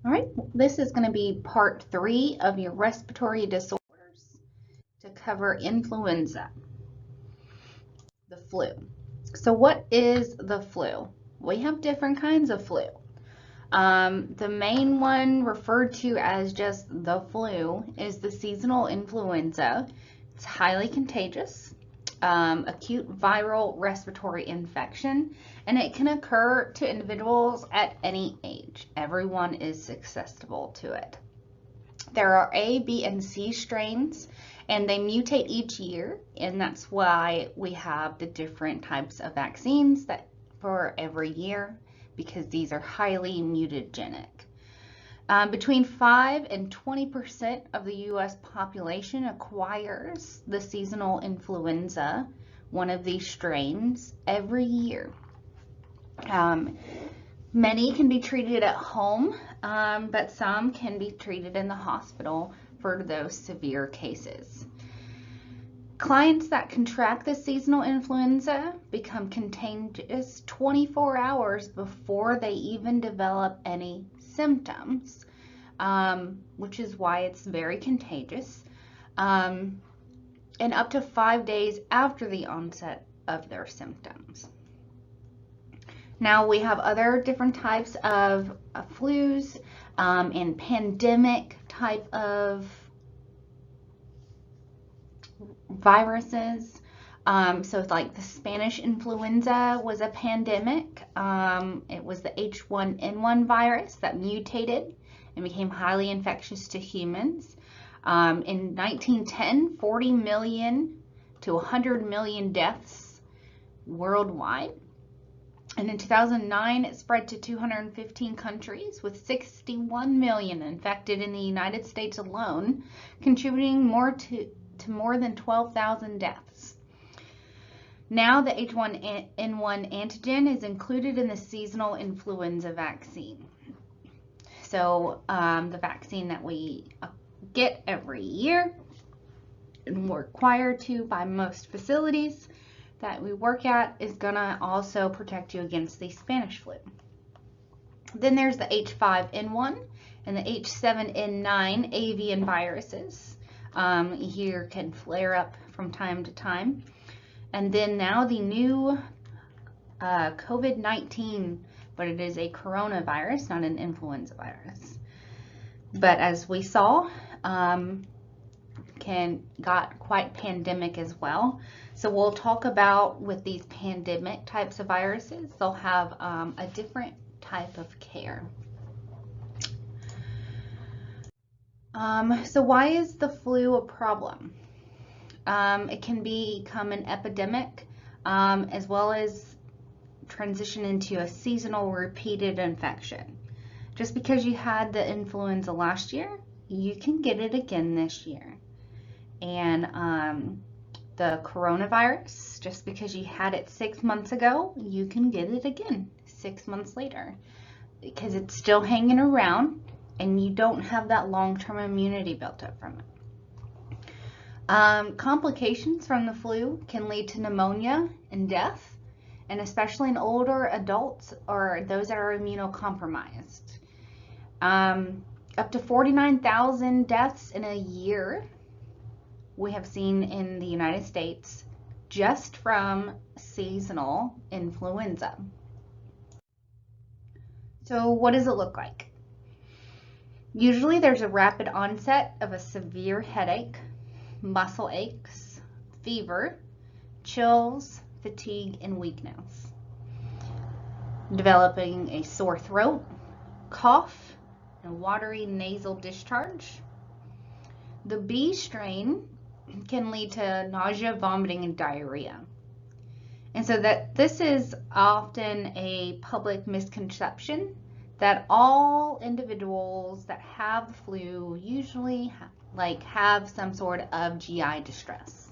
All right, this is going to be part 3 of your respiratory disorders to cover influenza, the flu. So what is the flu? We have different kinds of flu. The main one referred to as just the flu is the seasonal influenza. It's highly contagious, acute viral respiratory infection, and it can occur to individuals at any age. Everyone is susceptible to it. There are A, B, and C strains, and they mutate each year, and that's why we have the different types of vaccines that for every year, because these are highly mutagenic. Between 5 and 20% of the U.S. population acquires the seasonal influenza, one of these strains, every year. Many can be treated at home, but some can be treated in the hospital for those severe cases. Clients that contract the seasonal influenza become contagious 24 hours before they even develop any symptoms, which is why it's very contagious, and up to 5 days after the onset of their symptoms. Now we have other different types of flus and pandemic type of viruses. So it's like the Spanish influenza was a pandemic. It was the H1N1 virus that mutated and became highly infectious to humans. In 1910, 40 million to 100 million deaths worldwide. And in 2009, it spread to 215 countries with 61 million infected in the United States alone, contributing more to more than 12,000 deaths. Now the H1N1 antigen is included in the seasonal influenza vaccine. So the vaccine that we get every year and we're required to by most facilities that we work at is gonna also protect you against the Spanish flu. Then there's the H5N1 and the H7N9 avian viruses. Here can flare up from time to time. And then now the new COVID-19, but it is a coronavirus, not an influenza virus. But as we saw, got quite pandemic as well. So we'll talk about with these pandemic types of viruses, they'll have a different type of care. So why is the flu a problem? It can become an epidemic as well as transition into a seasonal repeated infection. Just because you had the influenza last year, you can get it again this year. And the coronavirus, just because you had it 6 months ago, you can get it again 6 months later because it's still hanging around and you don't have that long-term immunity built up from it. Complications from the flu can lead to pneumonia and death, and especially in older adults or those that are immunocompromised. Up to 49,000 deaths in a year we have seen in the United States just from seasonal influenza. So what does it look like? Usually there's a rapid onset of a severe headache, muscle aches, fever, chills, fatigue, and weakness. Developing a sore throat, cough, and watery nasal discharge. The B strain can lead to nausea, vomiting, and diarrhea. And so that this is often a public misconception that all individuals that have the flu usually have some sort of GI distress.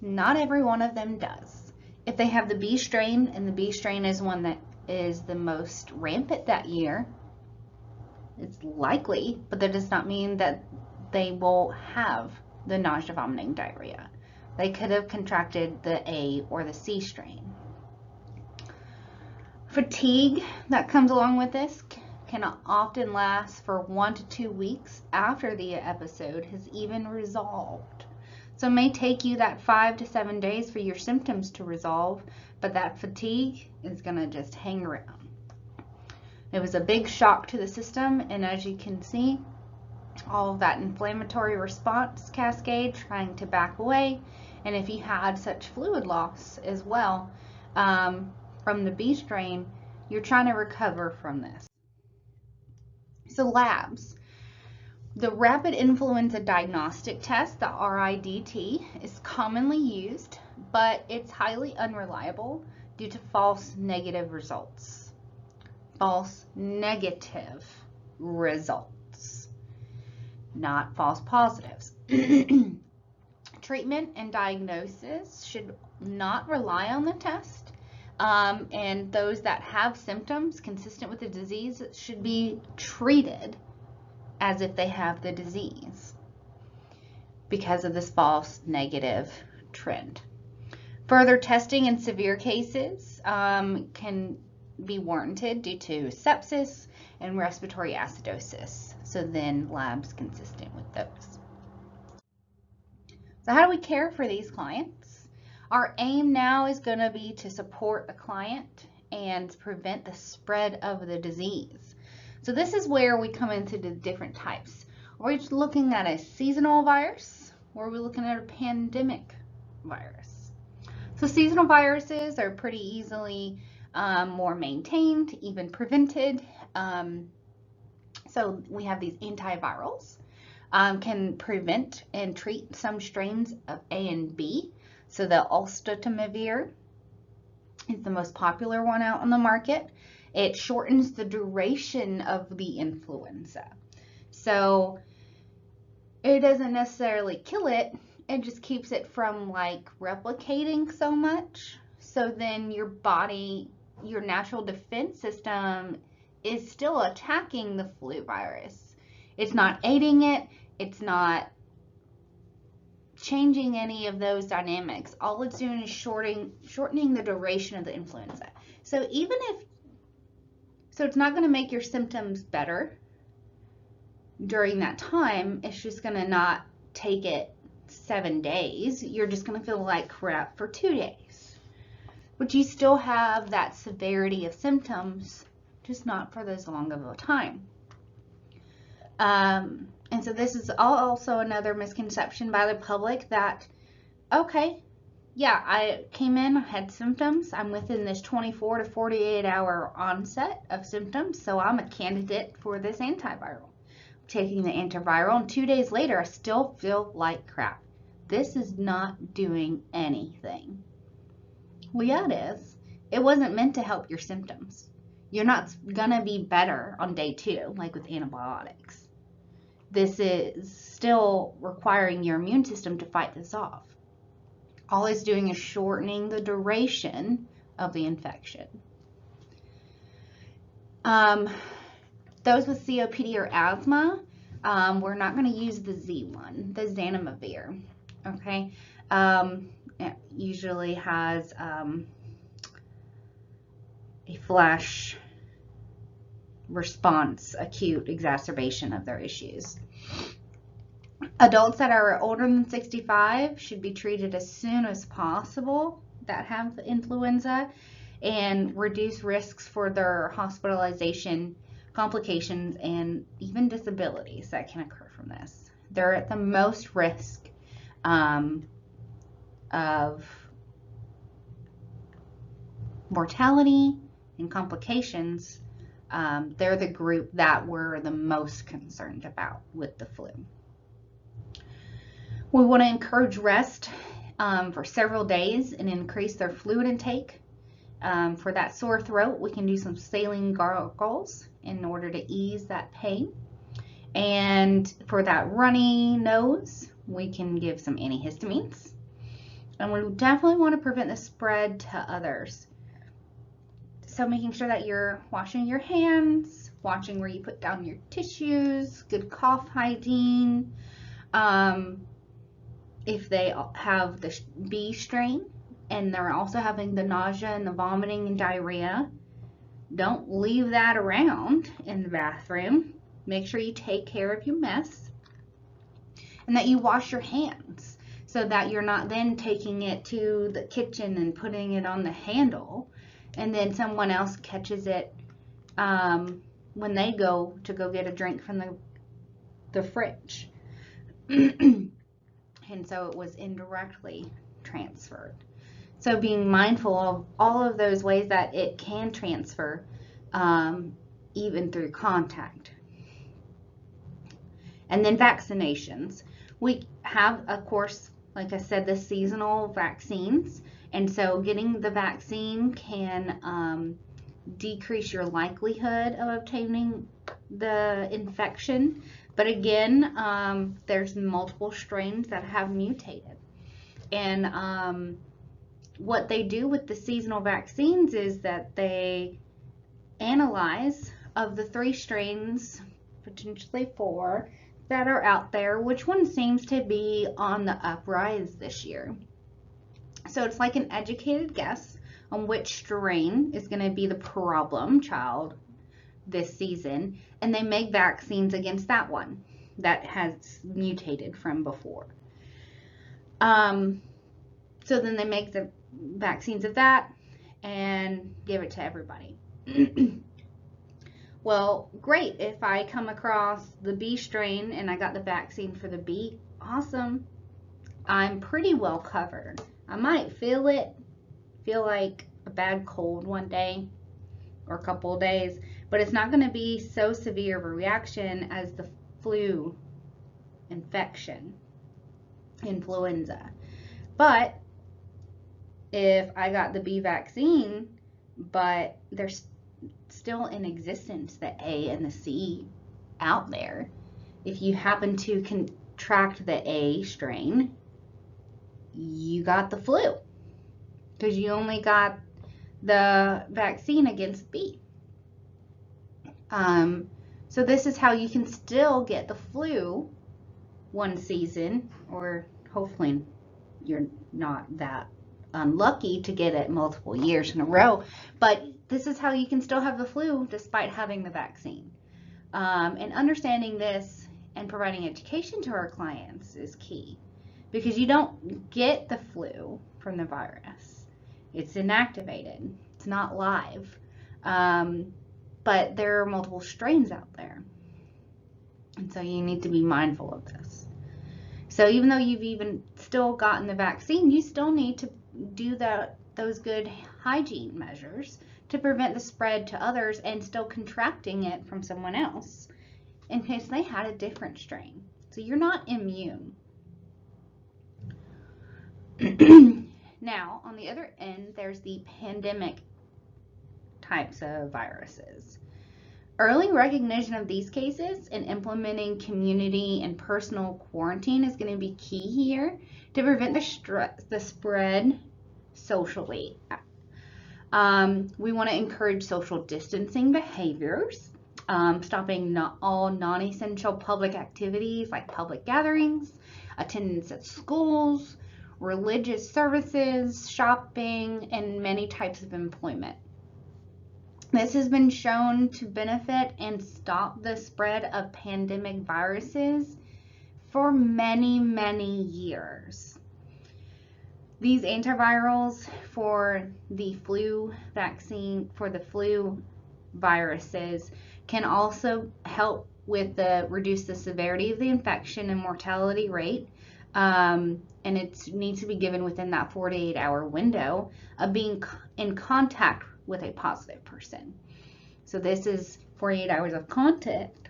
Not every one of them does. If they have the B strain, and the B strain is one that is the most rampant that year, it's likely, but that does not mean that they will have the nausea, vomiting, diarrhea. They could have contracted the A or the C strain. Fatigue that comes along with this can often last for 1 to 2 weeks after the episode has even resolved. So it may take you that 5 to 7 days for your symptoms to resolve, but that fatigue is going to just hang around. It was a big shock to the system, and as you can see, all of that inflammatory response cascade trying to back away. And if you had such fluid loss as well from the B strain, you're trying to recover from this. So labs. The rapid influenza diagnostic test, the RIDT, is commonly used, but it's highly unreliable due to false negative results. False negative results, not false positives. Treatment and diagnosis should not rely on the test, and those that have symptoms consistent with the disease should be treated as if they have the disease because of this false negative trend. Further testing in severe cases can be warranted due to sepsis and respiratory acidosis. So then labs consistent with those. So how do we care for these clients? Our aim now is going to be to support the client and prevent the spread of the disease. So this is where we come into the different types. Are we looking at a seasonal virus, or are we looking at a pandemic virus? So seasonal viruses are pretty easily more maintained, even prevented. So we have these antivirals, can prevent and treat some strains of A and B. So the oseltamivir is the most popular one out on the market. It shortens the duration of the influenza. So it doesn't necessarily kill it, it just keeps it from like replicating so much. So then your body, your natural defense system is still attacking the flu virus. It's not aiding it, it's not changing any of those dynamics. All it's doing is shortening the duration of the influenza. So it's not going to make your symptoms better during that time. It's just going to not take it 7 days. You're just going to feel like crap for 2 days. But you still have that severity of symptoms, just not for as long of a time. And so this is also another misconception by the public that, okay, yeah, I came in, I had symptoms, I'm within this 24 to 48 hour onset of symptoms, so I'm a candidate for this antiviral. I'm taking the antiviral, and 2 days later, I still feel like crap. This is not doing anything. Well, yeah, it is. It wasn't meant to help your symptoms. You're not gonna be better on day 2, like with antibiotics. This is still requiring your immune system to fight this off. All it's doing is shortening the duration of the infection. Those with COPD or asthma, we're not going to use the Z1, the zanamivir. Okay, it usually has a flash response, acute exacerbation of their issues. Adults that are older than 65 should be treated as soon as possible that have influenza, and reduce risks for their hospitalization, complications, and even disabilities that can occur from this. They're at the most risk of mortality and complications. They're the group that we're the most concerned about with the flu. We want to encourage rest for several days and increase their fluid intake. For that sore throat, we can do some saline gargles in order to ease that pain. And for that runny nose, we can give some antihistamines. And we definitely want to prevent the spread to others. So making sure that you're washing your hands, watching where you put down your tissues, good cough hygiene. If they have the B strain and they're also having the nausea and the vomiting and diarrhea, don't leave that around in the bathroom. Make sure you take care of your mess and that you wash your hands so that you're not then taking it to the kitchen and putting it on the handle and then someone else catches it when they go to go get a drink from the fridge. And so it was indirectly transferred. So being mindful of all of those ways that it can transfer, even through contact. And then vaccinations. We have, of course, like I said, the seasonal vaccines. And so getting the vaccine can decrease your likelihood of obtaining the infection. But again, there's multiple strains that have mutated. And what they do with the seasonal vaccines is that they analyze of the 3 strains, potentially 4, that are out there, which one seems to be on the uprise this year. So it's like an educated guess on which strain is going to be the problem child this season, and they make vaccines against that one that has mutated from before. So then they make the vaccines of that and give it to everybody. Well, great. If I come across the B strain and I got the vaccine for the B, awesome. I'm pretty well covered. I might feel like a bad cold one day or a couple of days, but it's not going to be so severe of a reaction as the flu infection, influenza. But if I got the B vaccine, but there's still in existence the A and the C out there, if you happen to contract the A strain, you got the flu because you only got the vaccine against B. So this is how you can still get the flu one season, or hopefully you're not that unlucky to get it multiple years in a row, but this is how you can still have the flu despite having the vaccine. And understanding this and providing education to our clients is key, because you don't get the flu from the virus. It's inactivated. It's not live. But there are multiple strains out there. And so you need to be mindful of this. So even though you've even still gotten the vaccine, you still need to do those good hygiene measures to prevent the spread to others and still contracting it from someone else in case they had a different strain. So you're not immune. Now, on the other end, there's the pandemic types of viruses. Early recognition of these cases and implementing community and personal quarantine is going to be key here to prevent the spread socially. We want to encourage social distancing behaviors, stopping all non-essential public activities like public gatherings, attendance at schools, religious services, shopping, and many types of employment. This has been shown to benefit and stop the spread of pandemic viruses for many, many years. These antivirals for the flu vaccine, for the flu viruses, can also help with reduce the severity of the infection and mortality rate. And it needs to be given within that 48-hour window of being in contact with a positive person. So this is 48 hours of contact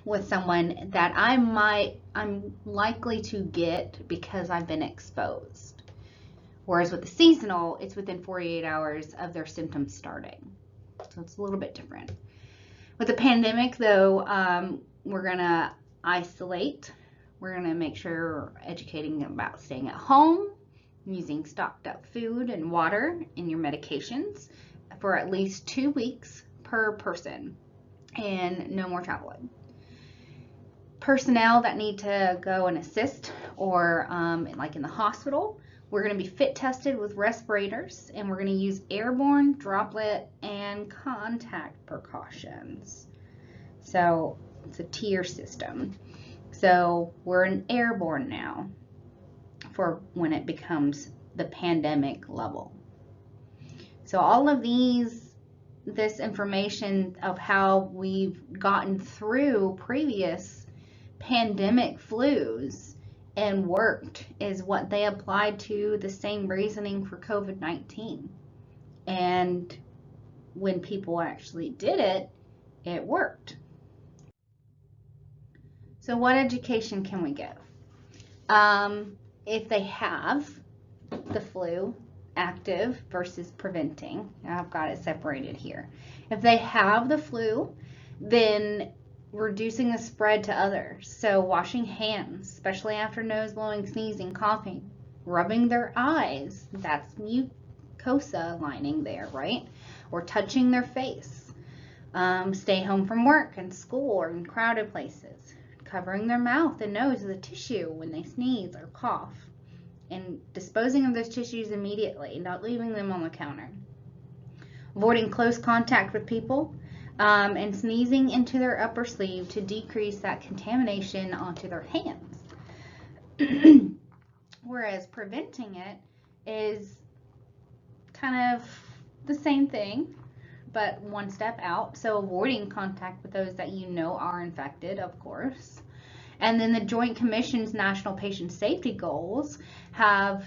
with someone that I'm likely to get because I've been exposed. Whereas with the seasonal, it's within 48 hours of their symptoms starting. So it's a little bit different. With the pandemic, though, we're going to isolate. We're going to make sure we're educating them about staying at home, using stocked up food and water in your medications for at least 2 weeks per person, and no more traveling. Personnel that need to go and assist, or like in the hospital, We're going to be fit tested with respirators, and we're going to use airborne, droplet, and contact precautions. So it's a tier system. So we're in airborne now for when it becomes the pandemic level. So all of this information of how we've gotten through previous pandemic flus and worked is what they applied to the same reasoning for COVID-19. And when people actually did it, it worked. So what education can we give? If they have the flu, active versus preventing, I've got it separated here. If they have the flu, then reducing the spread to others. So washing hands, especially after nose blowing, sneezing, coughing, rubbing their eyes, that's mucosa lining there, right? Or touching their face. Stay home from work and school or in crowded places. Covering their mouth and nose with a tissue when they sneeze or cough. And disposing of those tissues immediately, not leaving them on the counter. Avoiding close contact with people, and sneezing into their upper sleeve to decrease that contamination onto their hands. Whereas preventing it is kind of the same thing, but one step out. So avoiding contact with those that you know are infected, of course. And then the Joint Commission's National Patient Safety Goals have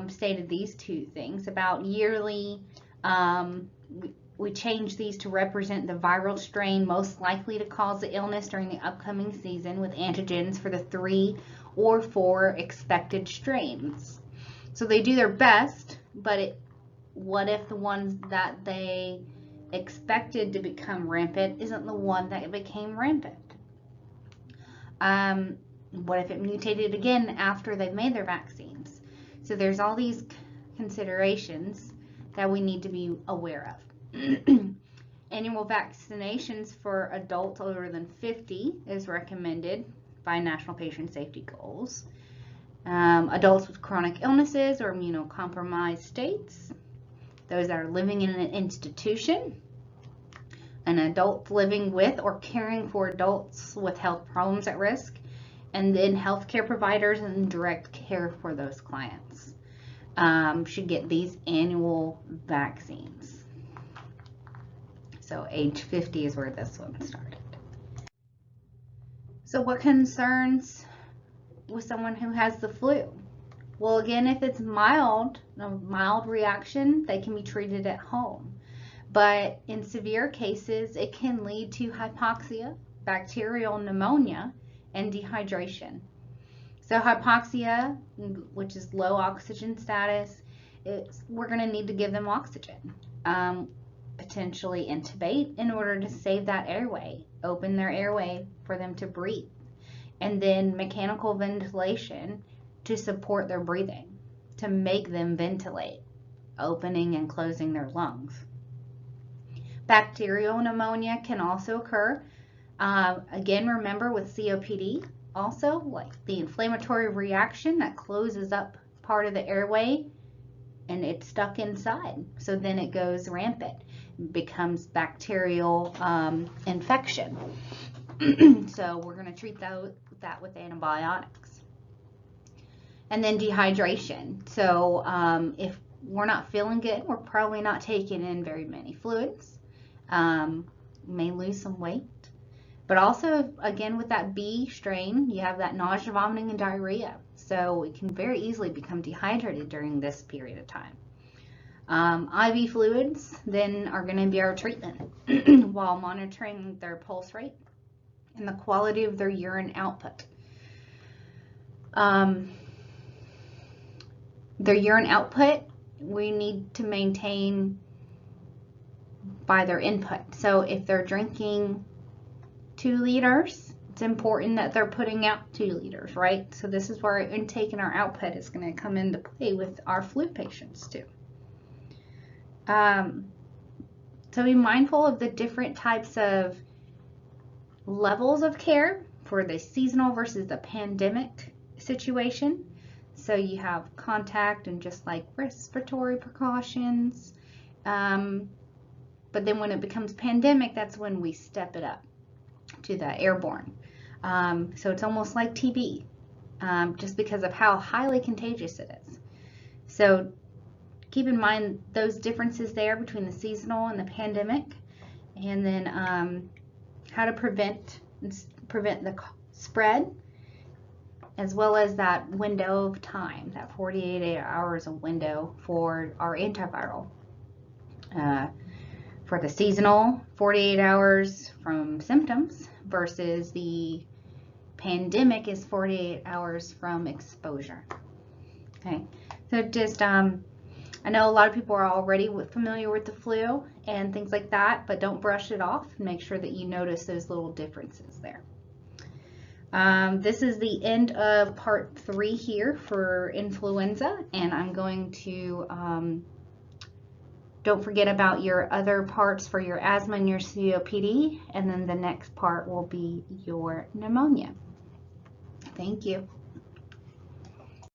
stated these two things about yearly. We change these to represent the viral strain most likely to cause the illness during the upcoming season with antigens for the 3 or 4 expected strains. So they do their best, but what if the ones that they expected to become rampant isn't the one that became rampant? What if it mutated again after they've made their vaccines? So there's all these considerations that we need to be aware of. Annual vaccinations for adults older than 50 is recommended by National Patient Safety Goals. Adults with chronic illnesses or immunocompromised states, those that are living in an institution, and adults living with or caring for adults with health problems at risk, and then healthcare providers and direct care for those clients should get these annual vaccines. So age 50 is where this one started. So what concerns with someone who has the flu? Well, again, if it's mild, a mild reaction, they can be treated at home. But in severe cases, it can lead to hypoxia, bacterial pneumonia, and dehydration. So hypoxia, which is low oxygen status, we're going to need to give them oxygen. Potentially intubate in order to save that airway, open their airway for them to breathe. And then mechanical ventilation to support their breathing, to make them ventilate, opening and closing their lungs. Bacterial pneumonia can also occur. Again, remember with COPD, also like the inflammatory reaction that closes up part of the airway and it's stuck inside. So then it goes rampant, becomes bacterial infection. So we're going to treat that with antibiotics. And then dehydration. So if we're not feeling good, we're probably not taking in very many fluids. May lose some weight. But also, again, with that B strain, you have that nausea, vomiting, and diarrhea. So it can very easily become dehydrated during this period of time. IV fluids then are going to be our treatment while monitoring their pulse rate and the quality of their urine output. Their urine output, we need to maintain by their input. So if they're drinking 2 liters, it's important that they're putting out 2 liters, right? So this is where our intake and our output is going to come into play with our flu patients too. So be mindful of the different types of levels of care for the seasonal versus the pandemic situation. So you have contact and just like respiratory precautions. But then when it becomes pandemic, that's when we step it up to the airborne. So it's almost like TB, just because of how highly contagious it is. So keep in mind those differences there between the seasonal and the pandemic, and then how to prevent the spread, as well as that window of time, that 48 hours of window for our antiviral. For the seasonal, 48 hours from symptoms versus the pandemic is 48 hours from exposure. Okay, so just I know a lot of people are already familiar with the flu and things like that, but don't brush it off. Make sure that you notice those little differences there. This is the end of part 3 here for influenza, and I'm going to don't forget about your other parts for your asthma and your COPD, and then the next part will be your pneumonia. Thank you.